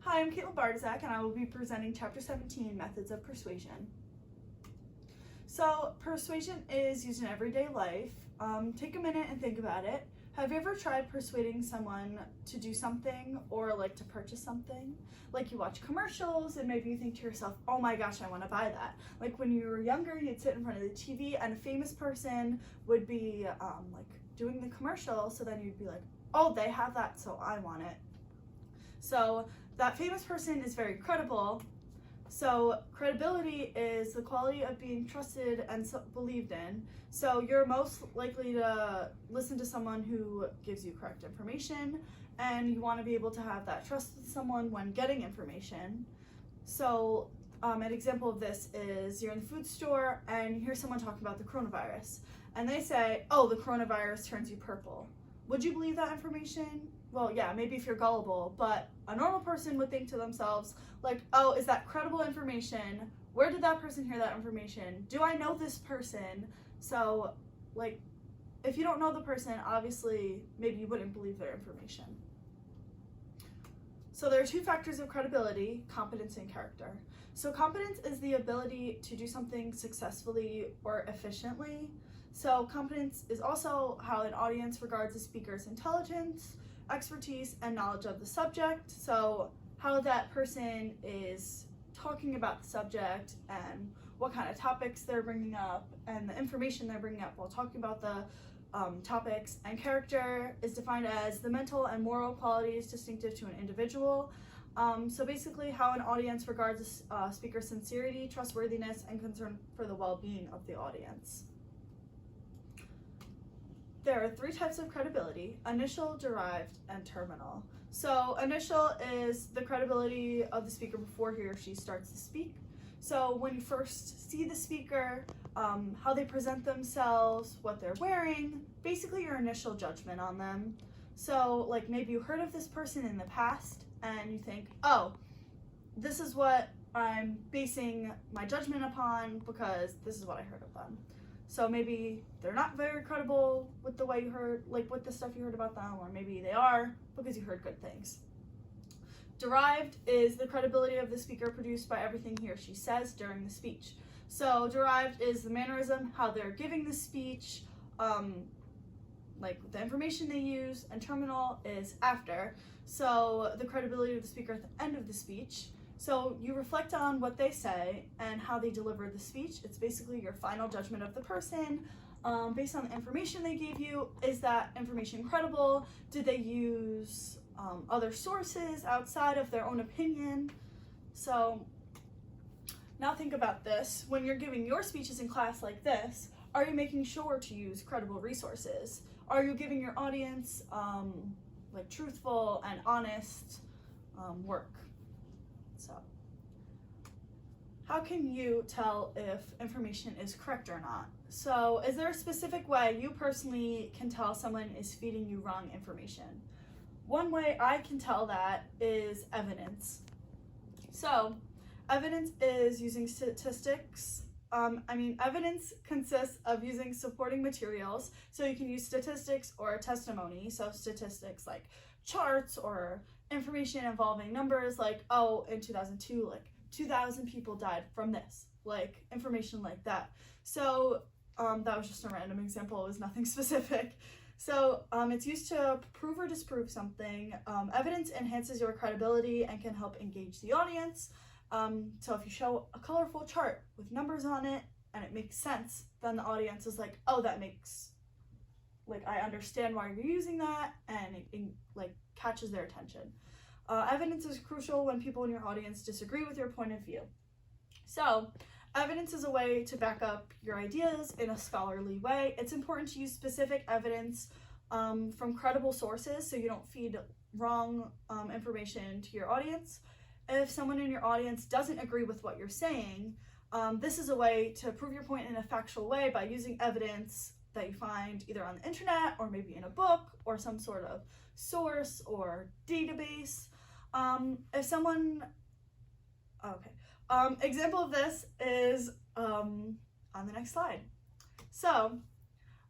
Hi, I'm Caitlin Bartzak, and I will be presenting Chapter 17, Methods of Persuasion. So, persuasion is used in everyday life. Take a minute and think about it. Have you ever tried persuading someone to do something or to purchase something? Like you watch commercials and maybe you think to yourself, oh my gosh, I want to buy that. Like when you were younger, you'd sit in front of the TV and a famous person would be doing the commercial, so then you'd be like, oh, they have that, so I want it. So that famous person is very credible. So credibility is the quality of being trusted and believed in. So you're most likely to listen to someone who gives you correct information, and you want to be able to have that trust with someone when getting information. So an example of this is you're in the food store and you hear someone talk about the coronavirus, and they say, oh, the coronavirus turns you purple. Would you believe that information? Well, yeah, maybe if you're gullible, but a normal person would think to themselves, like, oh, is that credible information? Where did that person hear that information? Do I know this person? So, if you don't know the person, obviously, maybe you wouldn't believe their information. So there are two factors of credibility: competence and character. So competence is the ability to do something successfully or efficiently. So competence is also how an audience regards a speaker's intelligence, expertise, and knowledge of the subject. So how that person is talking about the subject and what kind of topics they're bringing up and the information they're bringing up while talking about the topics. And character is defined as the mental and moral qualities distinctive to an individual. So basically how an audience regards a speaker's sincerity, trustworthiness, and concern for the well-being of the audience. There are three types of credibility: initial, derived, and terminal. So initial is the credibility of the speaker before he or she starts to speak. So when you first see the speaker, how they present themselves, what they're wearing, basically your initial judgment on them. So maybe you heard of this person in the past and you think, oh, this is what I'm basing my judgment upon because this is what I heard of them. So maybe they're not very credible with the way you heard, with the stuff you heard about them, or maybe they are because you heard good things. Derived is the credibility of the speaker produced by everything he or she says during the speech. So derived is the mannerism, how they're giving the speech, the information they use, and terminal is after. So the credibility of the speaker at the end of the speech. So you reflect on what they say and how they deliver the speech. It's basically your final judgment of the person based on the information they gave you. Is that information credible? Did they use other sources outside of their own opinion? So now think about this. When you're giving your speeches in class like this, are you making sure to use credible resources? Are you giving your audience truthful and honest work? So, how can you tell if information is correct or not? So, is there a specific way you personally can tell someone is feeding you wrong information? One way I can tell that is evidence. So, evidence is using statistics. Evidence consists of using supporting materials. So you can use statistics or testimony. So statistics like charts or information involving numbers, in 2002, 2,000 people died from this, information like that. So that was just a random example. It was nothing specific. So it's used to prove or disprove something. Evidence enhances your credibility and can help engage the audience. So if you show a colorful chart with numbers on it and it makes sense, then the audience is like, oh, that makes, I understand why you're using that, and it catches their attention. Evidence is crucial when people in your audience disagree with your point of view. So evidence is a way to back up your ideas in a scholarly way. It's important to use specific evidence from credible sources so you don't feed wrong information to your audience. If someone in your audience doesn't agree with what you're saying, this is a way to prove your point in a factual way by using evidence that you find either on the internet or maybe in a book or some sort of source or database. Example of this is on the next slide. So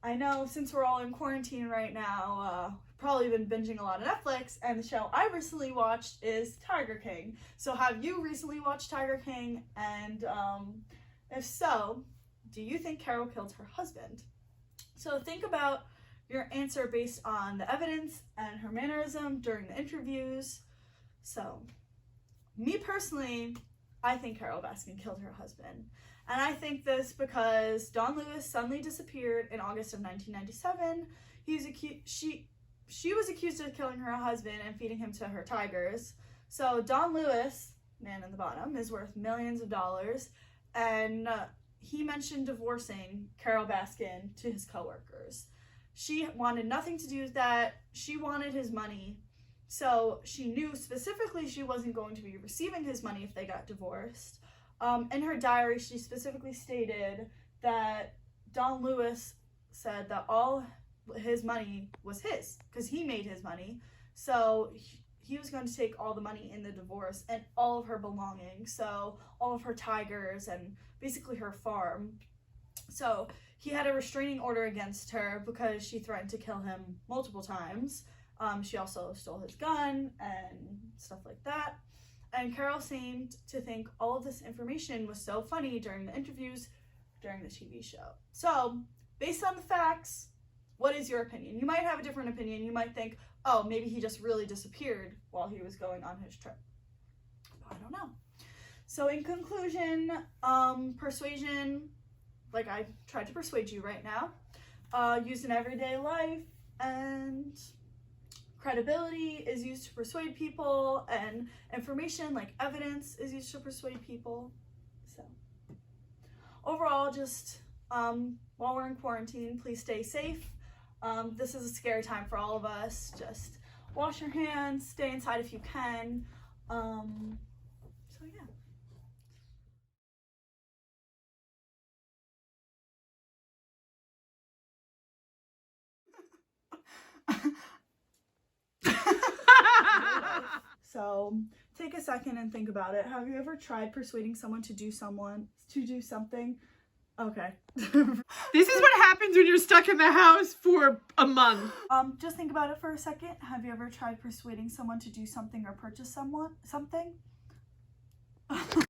I know since we're all in quarantine right now, probably been binging a lot of Netflix, and the show I recently watched is Tiger King. So have you recently watched Tiger King? And if so, do you think Carol killed her husband? So think about your answer based on the evidence and her mannerism during the interviews. So, me personally, I think Carol Baskin killed her husband. And I think this because Don Lewis suddenly disappeared in August of 1997. She was accused of killing her husband and feeding him to her tigers. So Don Lewis, man in the bottom, is worth millions of dollars. And he mentioned divorcing Carol Baskin to his coworkers. She wanted nothing to do with that. She wanted his money. So she knew specifically she wasn't going to be receiving his money if they got divorced. In her diary, she specifically stated that Don Lewis said that all his money was his because he made his money. So he was going to take all the money in the divorce and all of her belongings. So all of her tigers and basically her farm. So he had a restraining order against her because she threatened to kill him multiple times. She also stole his gun and stuff like that. And Carol seemed to think all of this information was so funny during the interviews during the TV show. So, based on the facts, what is your opinion? You might have a different opinion. You might think, oh, maybe he just really disappeared while he was going on his trip. I don't know. So, in conclusion, persuasion, like I tried to persuade you right now, used in everyday life, and credibility is used to persuade people, and information like evidence is used to persuade people. So overall, just while we're in quarantine, please stay safe. This is a scary time for all of us. Just wash your hands, stay inside if you can. So yeah. So take a second and think about it. Have you ever tried persuading someone to do something? Okay. This is what happens when you're stuck in the house for a month. Just think about it for a second. Have you ever tried persuading someone to do something or purchase something?